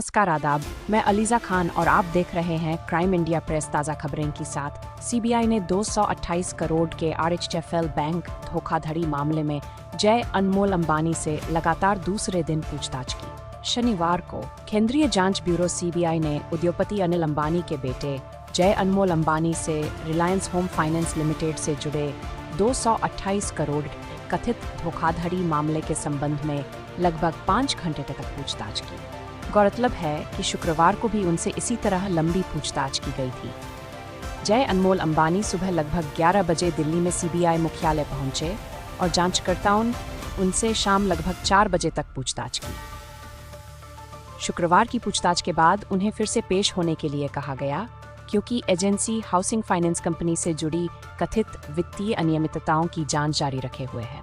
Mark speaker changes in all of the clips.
Speaker 1: नमस्कार आदाब, मैं अलीजा खान और आप देख रहे हैं क्राइम इंडिया प्रेस ताज़ा खबरें के साथ। सीबीआई ने 228 करोड़ के आरएचएफएल बैंक धोखाधड़ी मामले में जय अनमोल अंबानी से लगातार दूसरे दिन पूछताछ की। शनिवार को केंद्रीय जांच ब्यूरो सीबीआई ने उद्योगपति अनिल अंबानी के बेटे जय अनमोल अंबानी से रिलायंस होम फाइनेंस लिमिटेड से जुड़े 228 करोड़ कथित धोखाधड़ी मामले के संबंध में लगभग 5 घंटे तक पूछताछ की। गौरतलब है कि शुक्रवार को भी उनसे इसी तरह लंबी पूछताछ की गई थी। जय अनमोल अंबानी सुबह लगभग 11 बजे दिल्ली में सीबीआई मुख्यालय पहुंचे और जांचकर्ताओं उनसे शाम लगभग 4 बजे तक पूछताछ की। शुक्रवार की पूछताछ के बाद उन्हें फिर से पेश होने के लिए कहा गया, क्योंकि एजेंसी हाउसिंग फाइनेंस कंपनी से जुड़ी कथित वित्तीय अनियमितताओं की जांच जारी रखे हुए है।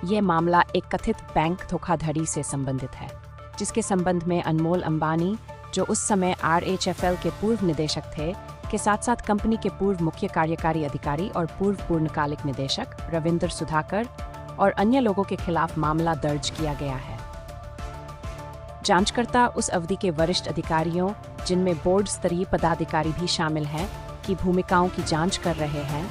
Speaker 1: ये मामला एक कथित बैंक धोखाधड़ी से संबंधित है, जिसके संबंध में अनमोल अंबानी, जो उस समय आरएचएफएल के पूर्व निदेशक थे, के साथ साथ कंपनी के पूर्व मुख्य कार्यकारी अधिकारी और पूर्व पूर्णकालिक निदेशक रविंद्र सुधाकर और अन्य लोगों के खिलाफ मामला दर्ज किया गया है। जांचकर्ता उस अवधि के वरिष्ठ अधिकारियों, जिनमें बोर्ड स्तरीय पदाधिकारी भी शामिल हैं, की भूमिकाओं की जांच कर रहे हैं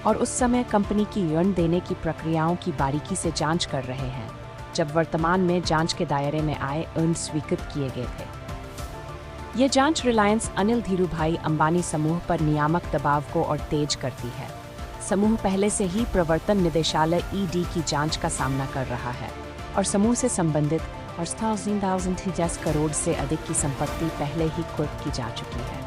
Speaker 1: और उस समय कंपनी की ऋण देने की प्रक्रियाओं की बारीकी से जांच कर रहे हैं, जब वर्तमान में जांच के दायरे में आए ऋण स्वीकृत किए गए थे। ये जांच रिलायंस अनिल धीरूभाई अंबानी समूह पर नियामक दबाव को और तेज करती है। समूह पहले से ही प्रवर्तन निदेशालय ईडी की जांच का सामना कर रहा है और समूह से संबंधित 10,000 करोड़ से अधिक की संपत्ति पहले ही कुर्क की जा चुकी है।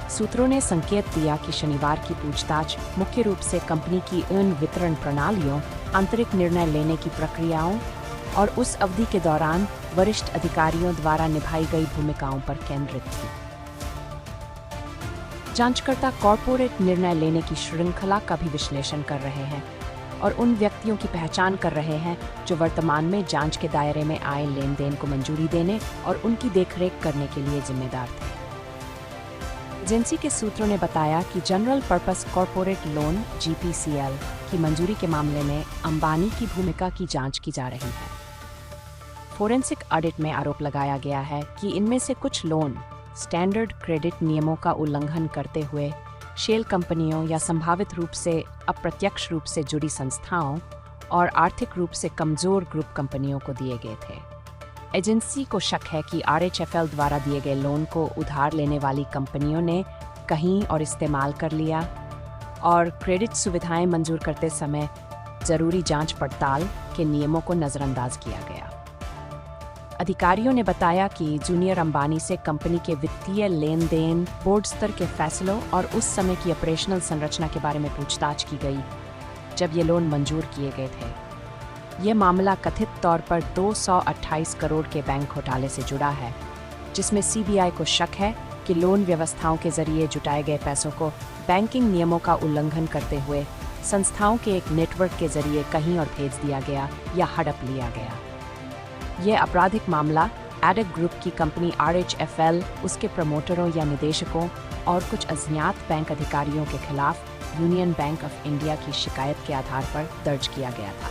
Speaker 1: सूत्रों ने संकेत दिया कि शनिवार की पूछताछ मुख्य रूप से कंपनी की ऋण वितरण प्रणालियों, आंतरिक निर्णय लेने की प्रक्रियाओं और उस अवधि के दौरान वरिष्ठ अधिकारियों द्वारा निभाई गई भूमिकाओं पर केंद्रित थी। जांचकर्ता कॉर्पोरेट निर्णय लेने की श्रृंखला का भी विश्लेषण कर रहे हैं और उन व्यक्तियों की पहचान कर रहे हैं जो वर्तमान में जांच के दायरे में आए लेन देन को मंजूरी देने और उनकी देखरेख करने के लिए जिम्मेदार थे। एजेंसी के सूत्रों ने बताया कि जनरल पर्पस कॉर्पोरेट लोन (जीपीसीएल) की मंजूरी के मामले में अंबानी की भूमिका की जांच की जा रही है। फोरेंसिक ऑडिट में आरोप लगाया गया है कि इनमें से कुछ लोन स्टैंडर्ड क्रेडिट नियमों का उल्लंघन करते हुए शेल कंपनियों या संभावित रूप से अप्रत्यक्ष रूप से जुड़ी संस्थाओं और आर्थिक रूप से कमजोर ग्रुप कंपनियों को दिए गए थे। एजेंसी को शक है कि आरएचएफएल द्वारा दिए गए लोन को उधार लेने वाली कंपनियों ने कहीं और इस्तेमाल कर लिया और क्रेडिट सुविधाएं मंजूर करते समय जरूरी जांच पड़ताल के नियमों को नजरअंदाज किया गया। अधिकारियों ने बताया कि जूनियर अंबानी से कंपनी के वित्तीय लेन देन, बोर्ड स्तर के फैसलों और उस समय की ऑपरेशनल संरचना के बारे में पूछताछ की गई जब ये लोन मंजूर किए गए थे। ये मामला कथित तौर पर 228 करोड़ के बैंक घोटाले से जुड़ा है, जिसमें सीबीआई को शक है कि लोन व्यवस्थाओं के जरिए जुटाए गए पैसों को बैंकिंग नियमों का उल्लंघन करते हुए संस्थाओं के एक नेटवर्क के जरिए कहीं और भेज दिया गया या हड़प लिया गया। यह आपराधिक मामला एडिक ग्रुप की कंपनी आरएचएफएल, उसके प्रमोटरों या निदेशकों और कुछ अज्ञात बैंक अधिकारियों के खिलाफ यूनियन बैंक ऑफ इंडिया की शिकायत के आधार पर दर्ज किया गया था।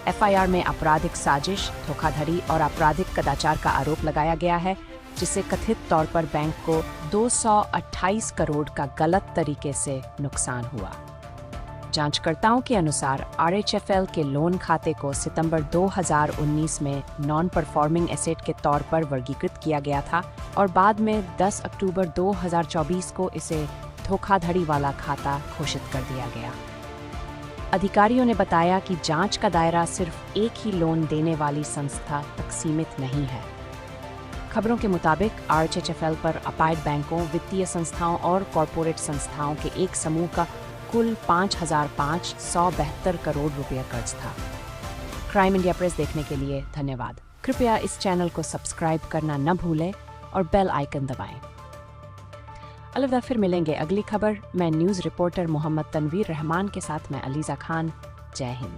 Speaker 1: एफआईआर में आपराधिक साजिश, धोखाधड़ी और आपराधिक कदाचार का आरोप लगाया गया है, जिससे कथित तौर पर बैंक को 228 करोड़ का गलत तरीके से नुकसान हुआ। जांचकर्ताओं के अनुसार आरएचएफएल के लोन खाते को सितंबर 2019 में नॉन परफॉर्मिंग एसेट के तौर पर वर्गीकृत किया गया था और बाद में 10 अक्टूबर 2024 को इसे धोखाधड़ी वाला खाता घोषित कर दिया गया। अधिकारियों ने बताया कि जांच का दायरा सिर्फ एक ही लोन देने वाली संस्था तक सीमित नहीं है। खबरों के मुताबिक आरएचएफएल पर अपाइड बैंकों, वित्तीय संस्थाओं और कॉरपोरेट संस्थाओं के एक समूह का कुल 5,572 करोड़ रुपया कर्ज था। क्राइम इंडिया प्रेस देखने के लिए धन्यवाद। कृपया इस चैनल को सब्सक्राइब करना न भूलें और बेल आइकन दबाएं। अलविदा, फिर मिलेंगे अगली खबर। मैं न्यूज़ रिपोर्टर मोहम्मद तनवीर रहमान के साथ मैं अलीजा खान। जय हिंद।